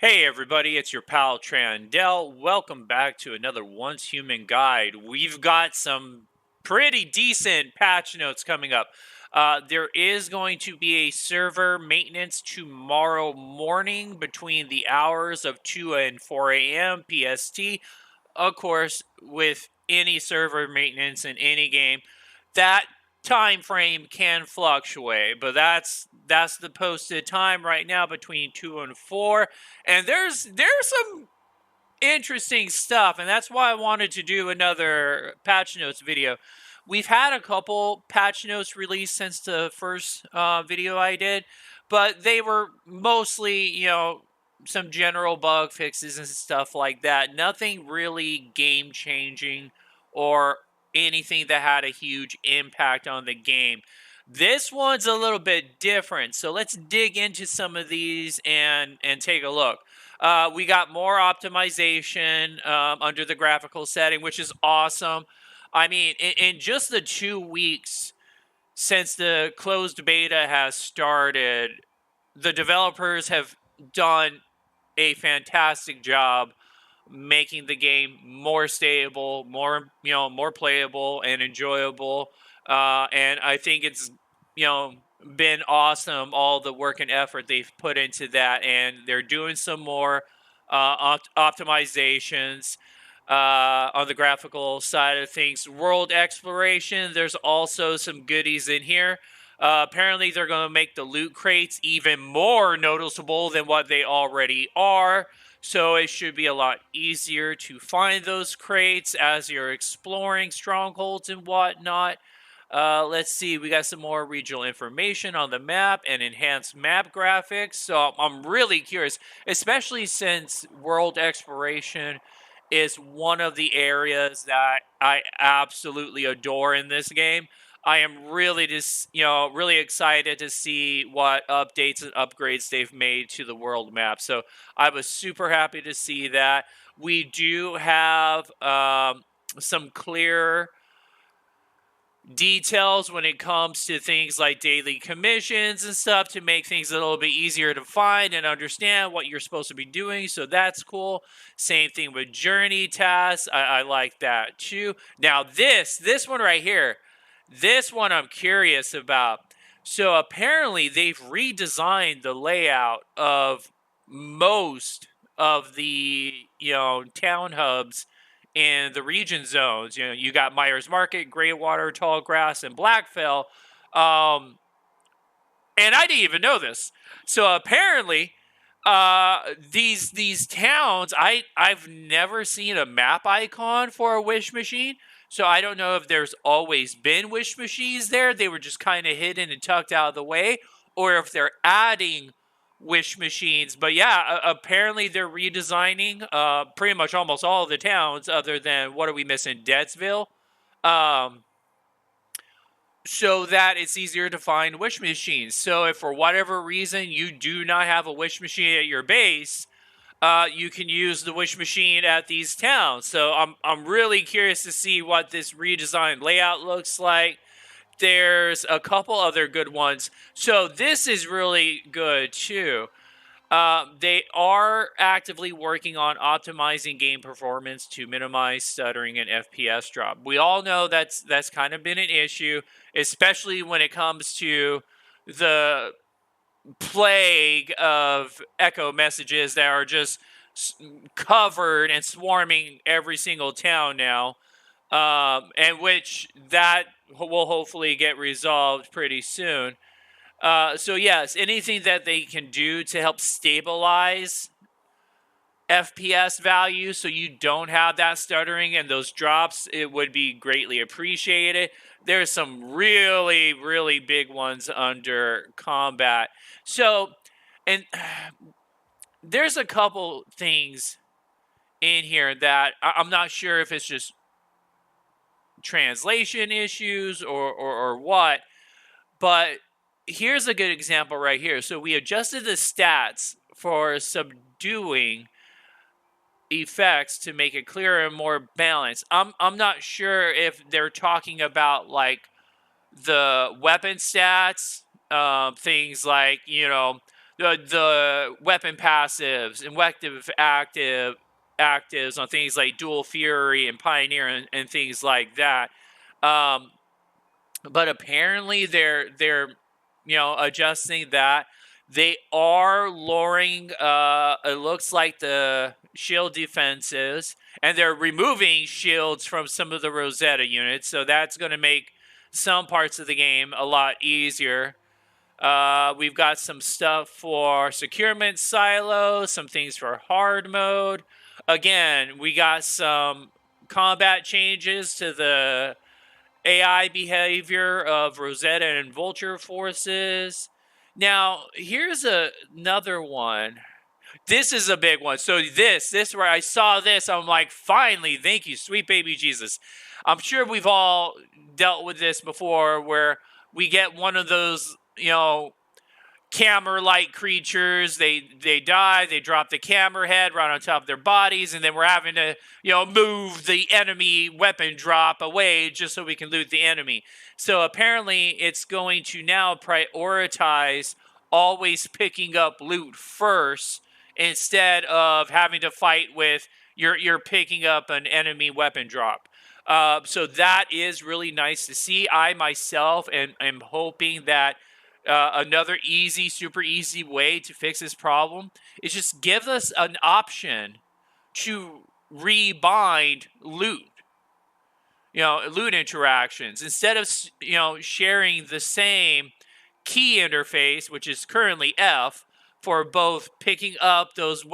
Hey everybody, it's your pal Trandell. Welcome back to another Once Human Guide. We've got some pretty decent patch notes coming up. There is going to be a server maintenance tomorrow morning between the hours of 2 and 4 a.m. PST. Of course, with any server maintenance in any game, that time frame can fluctuate, but that's the posted time right now between 2 and 4, and there's some interesting stuff, and that's why I wanted to do another patch notes video. We've had a couple patch notes released since the first video I did, but they were mostly, some general bug fixes and stuff like that. Nothing really game changing or anything that had a huge impact on the game. This one's a little bit different, so let's dig into some of these and take a look. We got more optimization under the graphical setting, which is awesome. I mean, in just the 2 weeks since the closed beta has started, the developers have done a fantastic job making the game more stable, more playable and enjoyable. And I think it's you know been awesome, all the work and effort they've put into that, and they're doing some more optimizations on the graphical side of things. World exploration, there's also some goodies in here. Apparently, they're going to make the loot crates even more noticeable than what they already are. So it should be a lot easier to find those crates as you're exploring strongholds and whatnot. Let's see, we got some more regional information on the map and enhanced map graphics. So I'm really curious, especially since world exploration is one of the areas that I absolutely adore in this game. I am really really excited to see what updates and upgrades they've made to the world map. So I was super happy to see that. We do have some clear details when it comes to things like daily commissions and stuff to make things a little bit easier to find and understand what you're supposed to be doing. So that's cool. Same thing with journey tasks. I like that too. Now this one right here, this one I'm curious about. So apparently they've redesigned the layout of most of the town hubs in the region zones. You got Myers Market, Greywater, Tallgrass, and Blackfell. Um, and I didn't even know this. So apparently, these towns, I've never seen a map icon for a wish machine. So I don't know if there's always been wish machines there. They were just kind of hidden and tucked out of the way, or if they're adding wish machines. But yeah, apparently they're redesigning pretty much almost all of the towns, other than, what are we missing, Deadsville, um, so that it's easier to find wish machines. So if for whatever reason you do not have a wish machine at your base, you can use the wish machine at these towns. So I'm really curious to see what this redesigned layout looks like. There's a couple other good ones. So this is really good too. They are actively working on optimizing game performance to minimize stuttering and FPS drop. We all know that's kind of been an issue, especially when it comes to the plague of echo messages that are just covered and swarming every single town now, and which that will hopefully get resolved pretty soon. So yes, anything that they can do to help stabilize FPS value so you don't have that stuttering and those drops, it would be greatly appreciated. There's some really, really big ones under combat. So, and there's a couple things in here that I'm not sure if it's just translation issues or what, but here's a good example right here. So we adjusted the stats for subduing effects to make it clearer and more balanced. I'm not sure if they're talking about like the weapon stats, things like the weapon passives, invective actives on things like Dual Fury and Pioneer and things like that. Um, but apparently they're adjusting that. They are lowering it looks like the shield defenses, and they're removing shields from some of the Rosetta units, so that's going to make some parts of the game a lot easier. We've got some stuff for securement silos, some things for hard mode. Again, we got some combat changes to the AI behavior of Rosetta and Vulture forces. Now, here's another one. This is a big one. So this where I saw this, I'm like, finally, thank you, sweet baby Jesus. I'm sure we've all dealt with this before, where we get one of those, camera-like creatures. They die. They drop the camera head right on top of their bodies, and then we're having to move the enemy weapon drop away just so we can loot the enemy. So apparently, it's going to now prioritize always picking up loot first instead of having to fight with you're picking up an enemy weapon drop. So that is really nice to see. I myself am hoping that another super easy way to fix this problem is just give us an option to rebind loot, loot interactions instead of sharing the same key interface, which is currently F, for both picking up those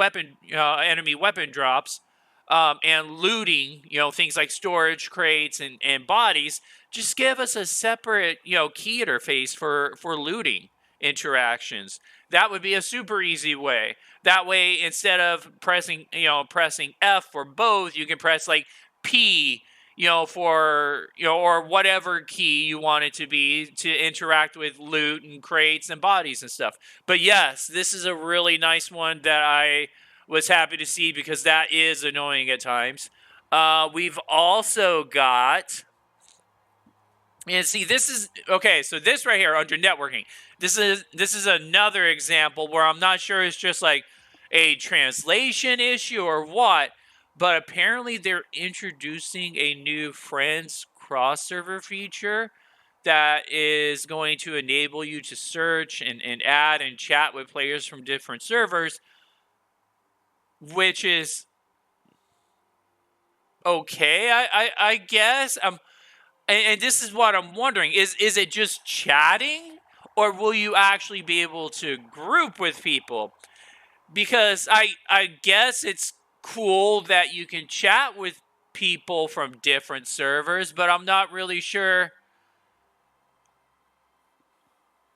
enemy weapon drops, and looting, things like storage crates and bodies. Just give us a separate, key interface for looting interactions. That would be a super easy way. That way, instead of pressing F for both, you can press like P, for, or whatever key you want it to be to interact with loot and crates and bodies and stuff. But yes, this is a really nice one that I was happy to see, because that is annoying at times. We've also got, and see, this is okay. So this right here under networking, this is another example where I'm not sure it's just like a translation issue or what, but apparently they're introducing a new friends cross server feature that is going to enable you to search and add and chat with players from different servers, which is okay, I guess. And this is what I'm wondering: is it just chatting, or will you actually be able to group with people? Because I guess it's cool that you can chat with people from different servers, but I'm not really sure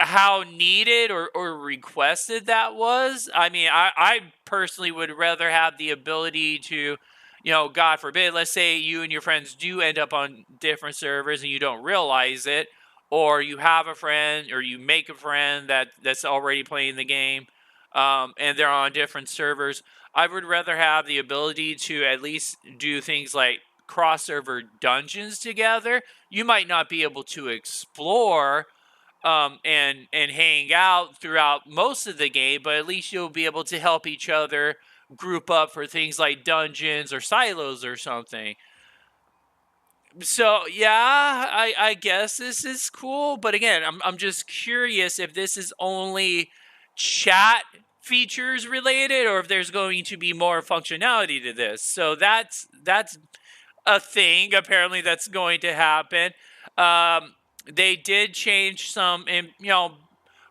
how needed or requested that was. I mean, I personally would rather have the ability to, God forbid, let's say you and your friends do end up on different servers and you don't realize it, or you have a friend or you make a friend that's already playing the game, and they're on different servers. I would rather have the ability to at least do things like cross server dungeons together. You might not be able to explore and hang out throughout most of the game, but at least you'll be able to help each other group up for things like dungeons or silos or something. So yeah, I guess this is cool, but again, I'm just curious if this is only chat features related, or if there's going to be more functionality to this. So that's a thing apparently that's going to happen. They did change some,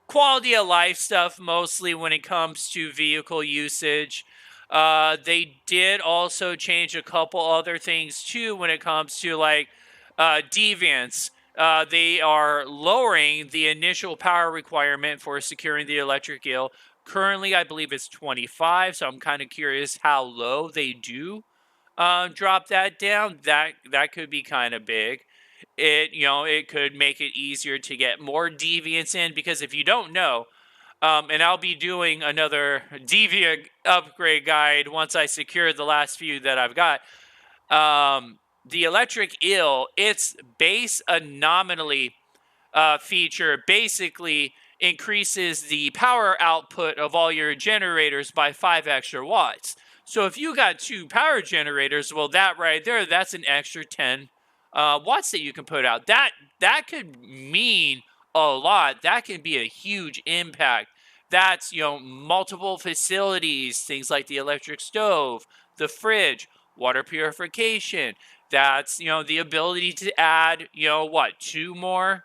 quality of life stuff, mostly when it comes to vehicle usage. They did also change a couple other things too when it comes to like deviants. They are lowering the initial power requirement for securing the electric eel. Currently, I believe it's 25, so I'm kind of curious how low they do drop that down. That could be kind of big. It could make it easier to get more deviants in, because if you don't know, and I'll be doing another deviant upgrade guide once I secure the last few that I've got. The electric eel, its base anomaly feature basically increases the power output of all your generators by 5 extra watts. So if you got 2 power generators, well, that right there, that's an extra 10 watts that you can put out. That could mean a lot. That can be a huge impact. That's, multiple facilities, things like the electric stove, the fridge, water purification. That's, the ability to add, 2 more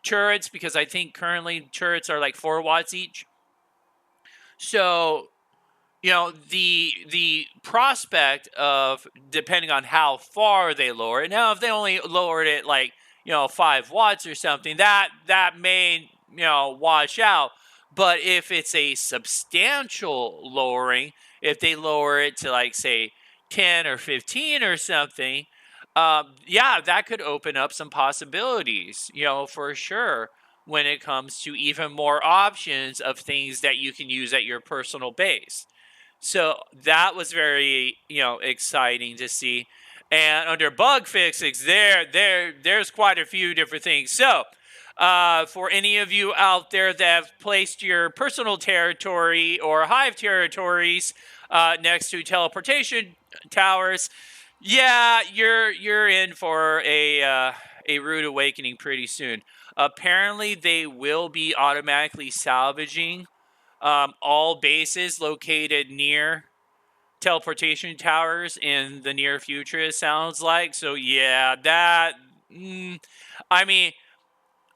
turrets, because I think currently turrets are like 4 watts each. So, the prospect of, depending on how far they lower it. Now, if they only lowered it like 5 watts or something, that may wash out. But if it's a substantial lowering, if they lower it to like say 10 or 15 or something, yeah, that could open up some possibilities, for sure, when it comes to even more options of things that you can use at your personal base. So that was very, exciting to see. And under bug fixes, there's quite a few different things. So, for any of you out there that have placed your personal territory or hive territories next to teleportation towers, yeah, you're in for a rude awakening pretty soon. Apparently, they will be automatically salvaging all bases located near teleportation towers in the near future, it sounds like. So yeah, that I mean,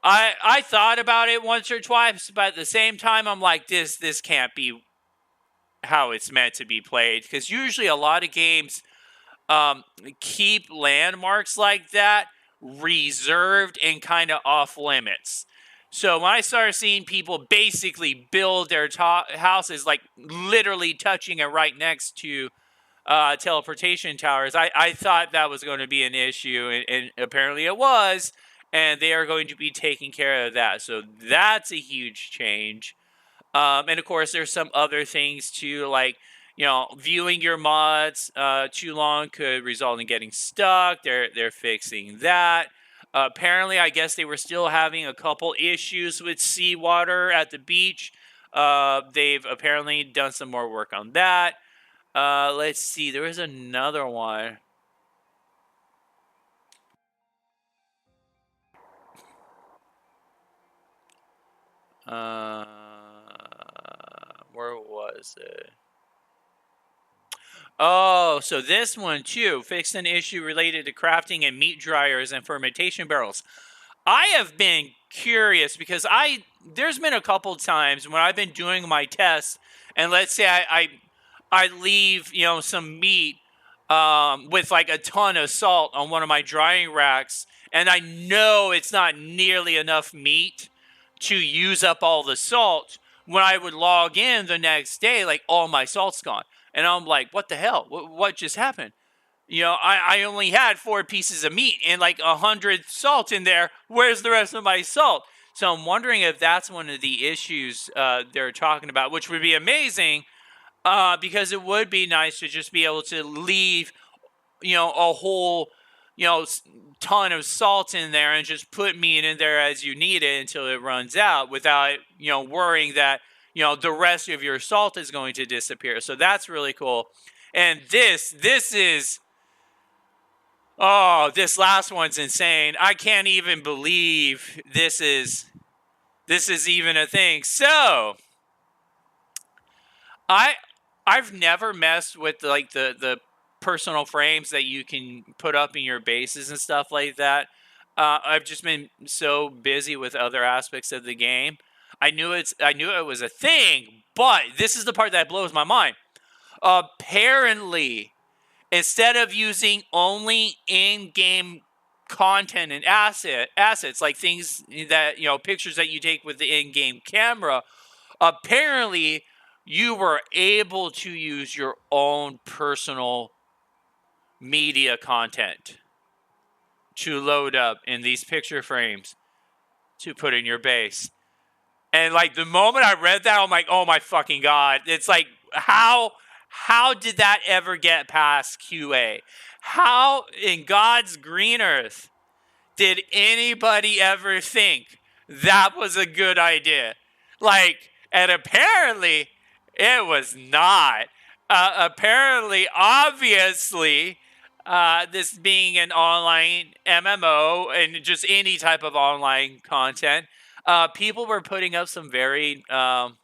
I thought about it once or twice, but at the same time I'm like, this can't be how it's meant to be played, because usually a lot of games keep landmarks like that reserved and kind of off limits. So when I started seeing people basically build their houses like literally touching it right next to teleportation towers, I thought that was going to be an issue, and apparently it was, and they are going to be taking care of that. So that's a huge change. And of course, there's some other things too, like viewing your mods too long could result in getting stuck. They're fixing that. Apparently, I guess they were still having a couple issues with seawater at the beach. They've apparently done some more work on that. Let's see. There was another one. Where was it? Oh, so this one too fixed an issue related to crafting and meat dryers and fermentation barrels. I have been curious because there's been a couple times when I've been doing my tests, and let's say I leave some meat with like a ton of salt on one of my drying racks, and I know it's not nearly enough meat to use up all the salt. When I would log in the next day, like all my salt's gone, and I'm like, what the hell? What just happened? I only had 4 pieces of meat and like 100 salt in there. Where's the rest of my salt? So I'm wondering if that's one of the issues they're talking about, which would be amazing, because it would be nice to just be able to leave, a whole, ton of salt in there and just put meat in there as you need it until it runs out, without, worrying that, the rest of your salt is going to disappear. So that's really cool. And this is, oh, this last one's insane. I can't even believe this is even a thing. So, I've never messed with like the personal frames that you can put up in your bases and stuff like that. I've just been so busy with other aspects of the game. I knew it was a thing, but this is the part that blows my mind. Apparently, instead of using only in-game content and assets like things that pictures that you take with the in-game camera, apparently you were able to use your own personal media content to load up in these picture frames to put in your base. And like the moment I read that, I'm like, oh my fucking god. It's like, how did that ever get past QA? How in God's green earth did anybody ever think that was a good idea? Like, and apparently it was not. Apparently, obviously, this being an online MMO and just any type of online content, people were putting up some very not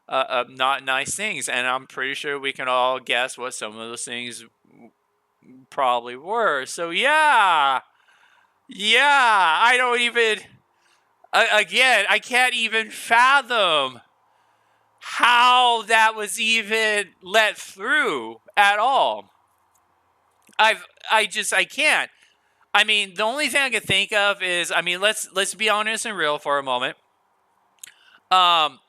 nice things, and I'm pretty sure we can all guess what some of those things probably were. So yeah, I don't even. Again, I can't even fathom how that was even let through at all. I can't. I mean, the only thing I can think of is, I mean, let's be honest and real for a moment. Um,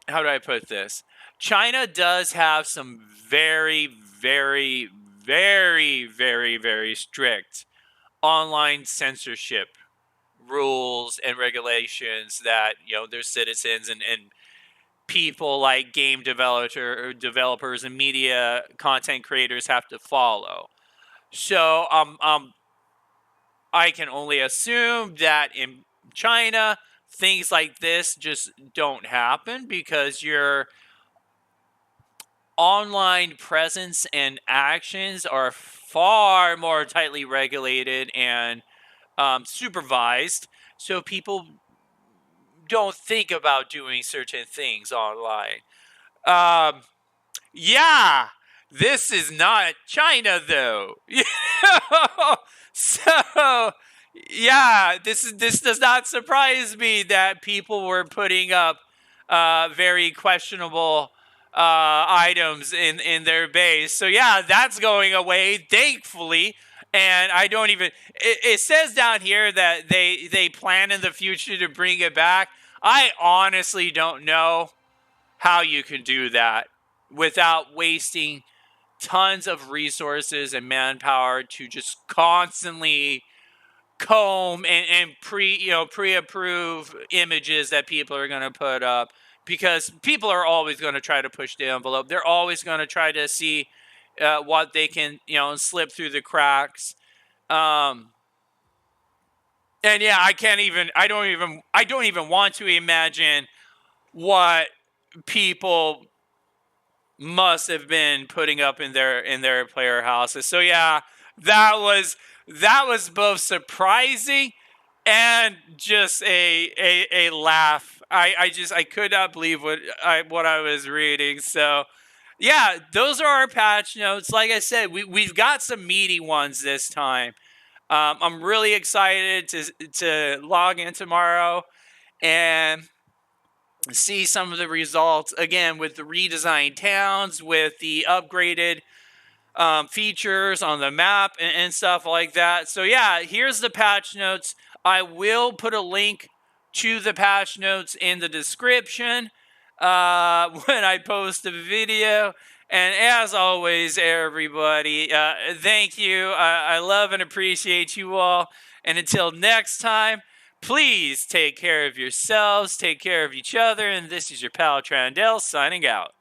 how do I put this? China does have some very, very, very, very, very strict online censorship rules and regulations that their citizens and people like game developers and media content creators have to follow. So I can only assume that in China things like this just don't happen because your online presence and actions are far more tightly regulated and supervised, so people don't think about doing certain things online. Um, yeah, this is not China though. So yeah, this does not surprise me that people were putting up very questionable items in their base. So yeah, that's going away, thankfully. And I don't even. It says down here that they plan in the future to bring it back. I honestly don't know how you can do that without wasting tons of resources and manpower to just constantly comb and pre-approve images that people are going to put up, because people are always going to try to push the envelope. They're always going to try to see what they can slip through the cracks. um and yeah, I don't even want to imagine what people must have been putting up in their player houses. So yeah, that was both surprising and just a laugh. I could not believe what I was reading. So yeah, those are our patch notes. Like I said, we've got some meaty ones this time. I'm really excited to log in tomorrow and see some of the results again with the redesigned towns, with the upgraded features on the map and stuff like that. So yeah, here's the patch notes. I will put a link to the patch notes in the description when I post the video. And as always, everybody, thank you. I love and appreciate you all. And until next time, please take care of yourselves, take care of each other. And this is your pal Trandell signing out.